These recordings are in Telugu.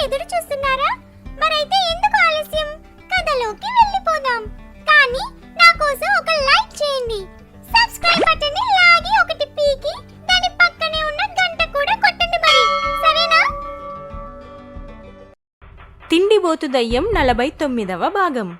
ఎదురు చూస్తున్నారా? మరైతే ఎందుకు ఆలస్యం, కథలోకి వెళ్ళిపోదాం. కానీ నా కోసం ఒక లైక్ చేయండి, సబ్స్క్రైబ్ బటన్ ని లాగి ఒకటి పీకి దాని పక్కనే ఉన్న గంట కూడా కొట్టండి మరి, సరేనా? తిండిబోతు దయ్యం 49వ భాగం.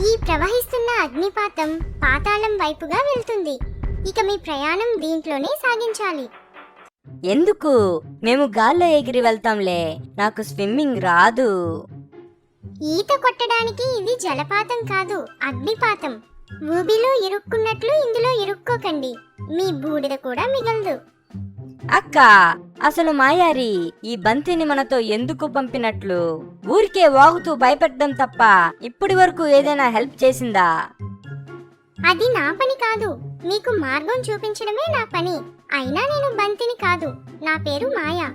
ఈ ప్రవహిస్తున్న అగ్నిపాతం పాతాళం వైపుగా వెళ్తుంది. ఇక మీ ప్రయాణం దీంట్లోనే సాగించాలి. ఎందుకు? మేము గాల్లో ఎగిరి వెళ్తాంలే, నాకు స్విమ్మింగ్ రాదు. ఈత కొట్టడానికి ఇది జలపాతం కాదు, అగ్నిపాతం. ఊబిలో ఇరుక్కున్నట్లు ఇందులో ఇరుక్కోకండి, మీ బూడిద కూడా మిగలదు. అక్క, అసలు మాయారి ఈ బంతిని మనతో ఎందుకు పంపినట్లు? ఊరికే వాగుతూ భయపెట్టడం తప్ప ఇప్పటి వరకు ఏదైనా హెల్ప్ చేసిందా? అది నా పని కాదు, మీకు మార్గం చూపించడమే నా పని. అయినా నేను బంతిని కాదు, నా పేరు మాయా.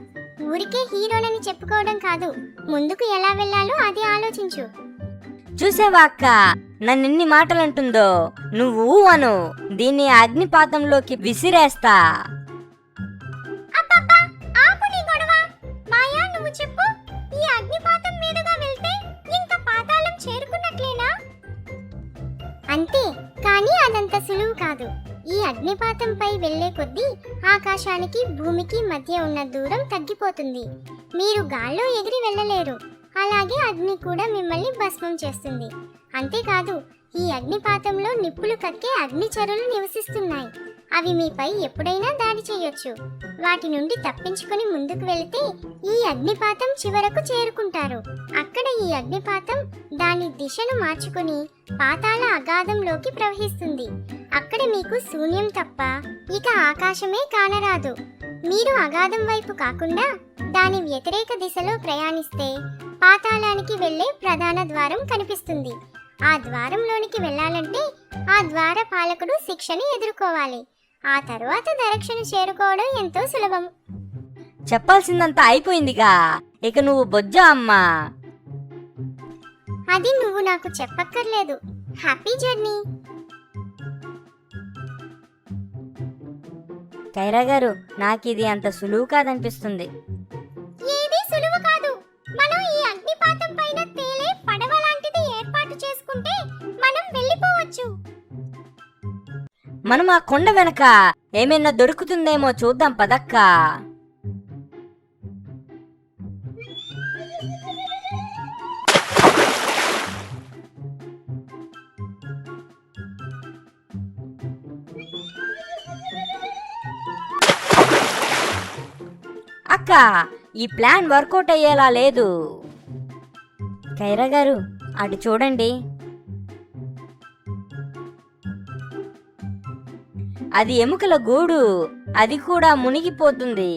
ఊరికే హీరోనని చెప్పుకోవడం కాదు, ముందుకు ఎలా వెళ్ళాలో అది ఆలోచించు. చూసావా అక్క, నన్నిన్ని మాటలంటుందో. నువ్వు అను, దీన్ని అగ్నిపాతంలోకి విసిరేస్తా. అబ్బబ్బా, ఆపు నీ గొడవ. మాయా, నువ్వు చెప్పు, ఈ అగ్నిపాతం మీదుగా వెళ్తే ఇంకా పాతాళం చేరుకున్నట్లేనా? అంతే, కానీ అదంత సులువు కాదు. ఈ అగ్నిపాతంపై వెళ్లే కొద్దీ ఆకాశానికి భూమికి మధ్య ఉన్న దూరం తగ్గిపోతుంది. మీరు గాల్లో ఎగిరి వెళ్ళలేరు. అలాగే అగ్ని కూడా మిమ్మల్ని భస్మం చేస్తుంది. అంతేకాదు, ఈ అగ్నిపాతంలో నిప్పులు కక్కే అగ్నిచరులు నివసిస్తున్నాయి. అవి మీపై ఎప్పుడైనా దాడి చేయొచ్చు. వాటి నుండి తప్పించుకుని ముందుకు వెళితే ఈ అగ్నిపాతం చివరకు చేరుకుంటారు. అక్కడ ఈ అగ్నిపాతం దాని దిశను మార్చుకుని పాతాళ అగాధంలోకి ప్రవహిస్తుంది. అక్కడ మీకు శూన్యం తప్ప ఇక ఆకాశమే కానరాదు. మీరు అగాధం వైపు కాకుండా దాని వ్యతిరేక దిశలో ప్రయాణిస్తే పాతాళానికి వెళ్లే ప్రధాన ద్వారం కనిపిస్తుంది. ఆ ద్వారంలోనికి వెళ్ళాలంటే ఆ ద్వార పాలకుడు శిక్షని ఎదుర్కోవాలి. ఆ తరువాత దరక్షను చేరుకోవడం ఎంతో సులభం. చెప్పాల్సిందంతా అయిపోయిందిగా, ఇక నువ్వు బొజ్జా అమ్మా. అది నువ్వు నాకు చెప్పక్కర్లేదు. Happy journey. కైరా గారు, నాకిది అంత సులువు కాదనిపిస్తుంది. ఏది సులువు కాదు. మనం ఈ అగ్నిపాతం పైన తేలే పడవ లాంటిది ఏర్పాటు చేసుకుంటే మనం వెళ్ళిపోవచ్చు. మనం ఆ కొండ వెనక ఏమైనా దొరుకుతుందేమో చూద్దాం పదక్క. అక్క, ఈ ప్లాన్ వర్కౌట్ అయ్యేలా లేదు. కైరా గారు, అటు చూడండి. అది ఎముకల గూడు, అది కూడా మునిగిపోతుంది.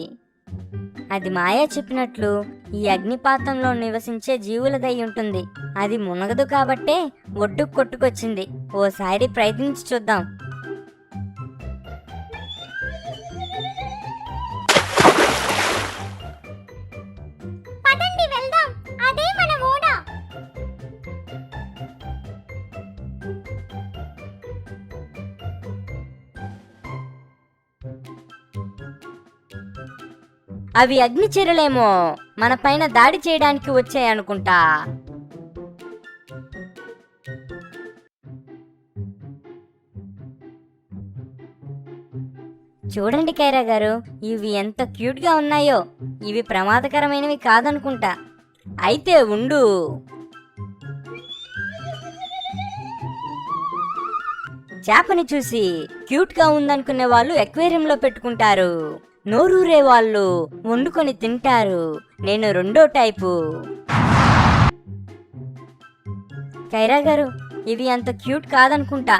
అది మాయా చెప్పినట్లు ఈ అగ్నిపాతంలో నివసించే జీవులదై ఉంటుంది. అది మునగదు కాబట్టే ఒడ్డుకు కొట్టుకొచ్చింది. ఓసారి ప్రయత్నించి చూద్దాం. పదండి వెళ్దాం, అదే మన ఓడ. అవి అగ్నిచీరలేమో మన పైన దాడి చేయడానికి వచ్చాయనుకుంటా. చూడండి కైరా గారు, ఇవి ఎంత క్యూట్ గా ఉన్నాయో. ఇవి ప్రమాదకరమైనవి కాదనుకుంటా. అయితే ఉండు. చేపని చూసి క్యూట్ గా ఉందనుకునే వాళ్ళు ఎక్వేరియంలో పెట్టుకుంటారు. నోరూరే వాళ్ళు వండుకొని తింటారు. నేను రెండో టైపు. కైరా గారు, ఇవి అంత క్యూట్ కాదనుకుంటా.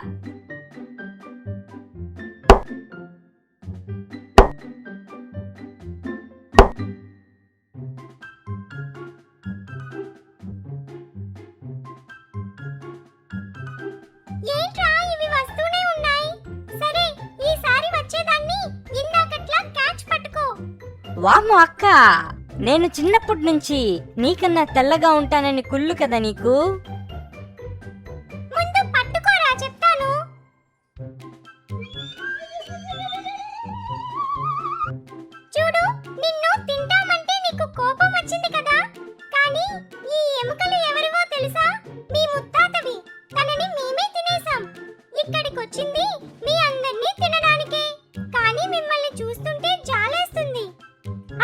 ఏంట్రా ఇవి వస్తూనే ఉన్నాయి. సరే, ఈసారి వచ్చేదాన్ని ఇందాకట్లా క్యాచ్ వామ్మో అక్క, నేను చిన్నప్పటి నుంచి నీకన్నా తెల్లగా ఉంటానని కుళ్ళు కదా నీకు. ముందు పట్టుకోరా చెప్తాను. చూడు, నిన్ను తింటామంటే నీకు కోపం వచ్చింది కదా, కానీ ఈ ఎముకలు ఎవరివో తెలుసా? మీ ముత్తాతవి. తనని మేమే తినేసాం. ఇక్కడికొచ్చింది మీ అందర్నీ తినడానికే. కానీ మిమ్మల్ని చూస్తుంటే జాలేస్తుంది.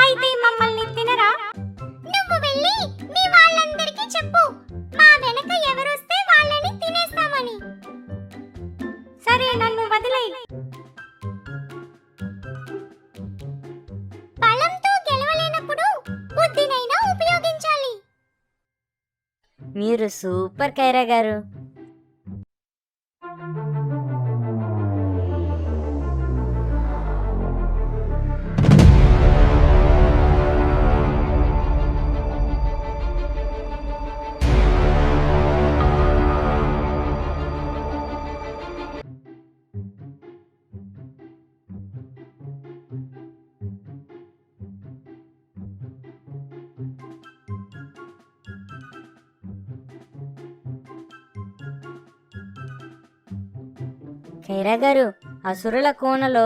అయితే మమ్మల్ని తినరా? నువ్వు వెళ్ళి మీ వాళ్ళందరికీ చెప్పు, మా వెనక ఎవరొస్తే వాళ్ళని తినేస్తామని. సరే, నన్ను వదిలేయ్. బలంతో గెలవలేనప్పుడు బుద్ధినైనా ఉపయోగించాలి. మీరు సూపర్ కైరా గారు. ఖైరా గారు, అసురుల కోనలో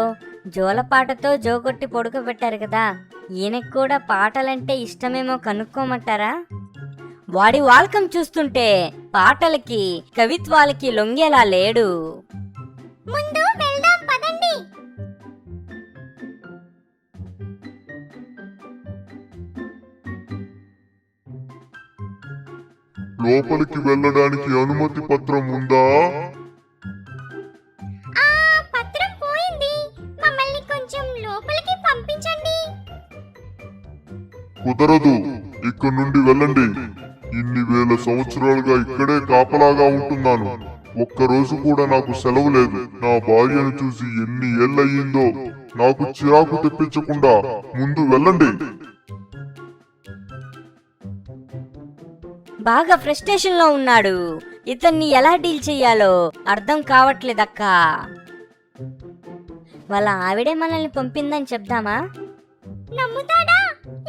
జోలపాటతో జోకొట్టి పొడుకోబెట్టారు కదా, ఈయనకు కూడా పాటలంటే ఇష్టమేమో కనుక్కోమంటారా? వాడి వాల్కం చూస్తుంటే పాటలకి కవిత్వాలకి లొంగేలా లేడు. ముందు వెళ్దాం పదండి. లోపలికి వెళ్ళడానికి అనుమతి పత్రం ఉందా? ఆ పత్రం పోయింది. మమ్మల్ని కొంచెం లోపలికి పంపించండి. కుదరదు, ఇక్కడ నుండి వెళ్ళండి. ఇన్ని వేల సంవత్సరాలుగా ఇక్కడే కాపలాగా ఉంటున్నాను. ఒక్కరోజు కూడా నాకు సెలవు లేదు. నా భార్యను చూసి ఎన్ని ఏళ్ళయ్యిందో. నాకు చిరాకు తెప్పించకుండా ముందు వెళ్ళండి. బాగా ఫ్రస్ట్రేషన్ లో ఉన్నాడు. ఇతన్ని ఎలా డీల్ చెయ్యాలో అర్థం కావట్లేదక్కా. వాళ్ళ ఆవిడే మనల్ని పంపిందని చెప్దామా? నమ్ముతాడా?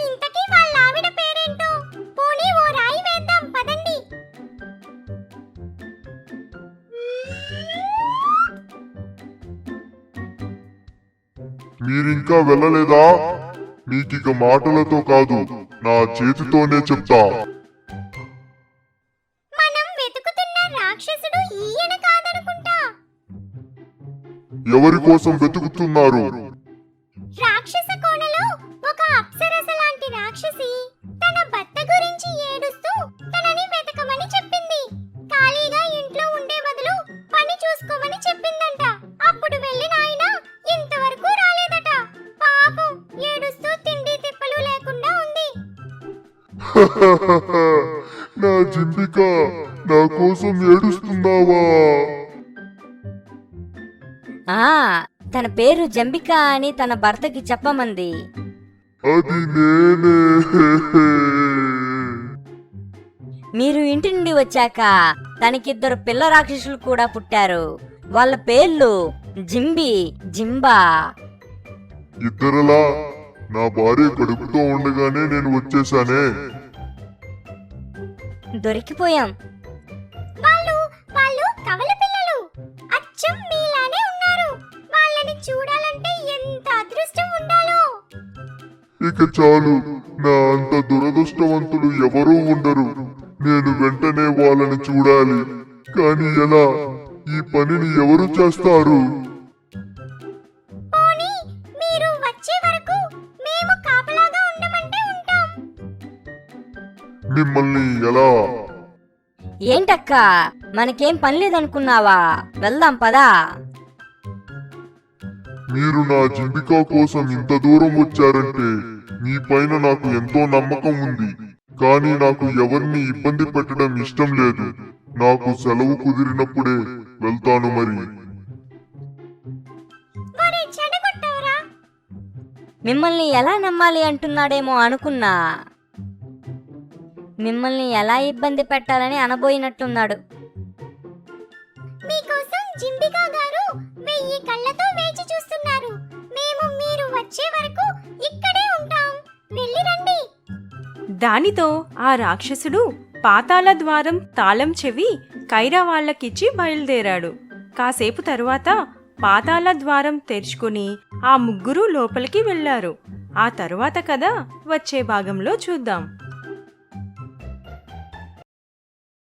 ఇంతకీ వాళ్ళ ఆవిడ పేరేంటో? పోనీ ఓ రాయి వేద్దాం పదండి. మీరింకా వెళ్ళలేదా? మీకిక మాటలతో కాదు, నా చేతితోనే చెప్తా. మనం వెతుకుతున్న రాక్షసుడు ఈయన కాదనుకుంటా. ఎవరి కోసం వెతుకుతున్నారు? రాక్షస కోణలో ఒక అప్సరస లాంటి రాక్షసి తన భర్త గురించి ఏడుస్తూ తనని వెతకమని చెప్పింది. ఖాళీగా ఇంట్లో ఉండే బదులు పని చూసుకోమని చెప్పిందంట. అప్పుడు వెళ్ళిన ఆయన ఇంతవరకు రాలేదట. పాపం ఏడుస్తూ తిండి తిప్పలు లేకుండా ఉంది. నా జింబిక, నా కోసం ఏడుస్తున్నావా? ఆ తన పేరు జంబిక అని తన భర్తకి చెప్పమంది. అది నేనే. మీరు ఇంటి నుండి వచ్చాక తనకిద్దరు పిల్ల రాక్షసులు కూడా పుట్టారు. వాళ్ళ పేర్లు జింబి, జింబా. ఇద్దరలా? నా భార్య కడుపుతో ఉండగానే నేను వచ్చేసానే. దొరికిపోయాం. వాళ్ళు వాళ్ళు కవల పిల్లలు. అచ్చం మీలానే ఉన్నారు. వాళ్ళని చూడాలంటే ఎంత అదృష్టం ఉండాలో. ఇక చాలు, నా అంత దురదృష్టవంతులు ఎవరూ ఉండరు. నేను వెంటనే వాళ్ళని చూడాలి. కానీ ఎలా? ఈ పనిని ఎవరు చేస్తారు? పోనీ మీరు వచ్చే వరకు మేము కాపలాగా ఉండమంటే ఉంటాం. మిమ్మల్ని ఎలా? ఏంటక్క, మనకేం పని లేదనుకున్నావా? వెళ్దాం పదా. మీరు నా జింబికా కోసం ఇంత దూరం వచ్చారంటే మీ పైన నాకు ఎంతో నమ్మకం ఉంది. కానీ నాకు ఎవరిని ఇబ్బంది పెట్టడం ఇష్టం లేదు. నాకు సెలవు కుదిరినప్పుడే వెళ్తాను. మరి మరి చెడగొట్టవరా? మిమ్మల్ని ఎలా నమ్మాలి అంటున్నాడేమో అనుకున్నా. మిమ్మల్ని ఎలా ఇబ్బంది పెట్టాలని అనబోయినట్టున్నాడు. మీకోసం జింబికా గారు 1000 కళ్ళతో వేచి చూస్తున్నారు. మేము మీరు వచ్చే వరకు ఇక్కడే ఉంటాం. దానితో ఆ రాక్షసుడు పాతాళ ద్వారం తాళం చెవి కైరా వాళ్ళకిచ్చి బయలుదేరాడు. కాసేపు తరువాత పాతాళ ద్వారం తెరుచుకుని ఆ ముగ్గురు లోపలికి వెళ్లారు. ఆ తరువాత కథ వచ్చే భాగంలో చూద్దాం.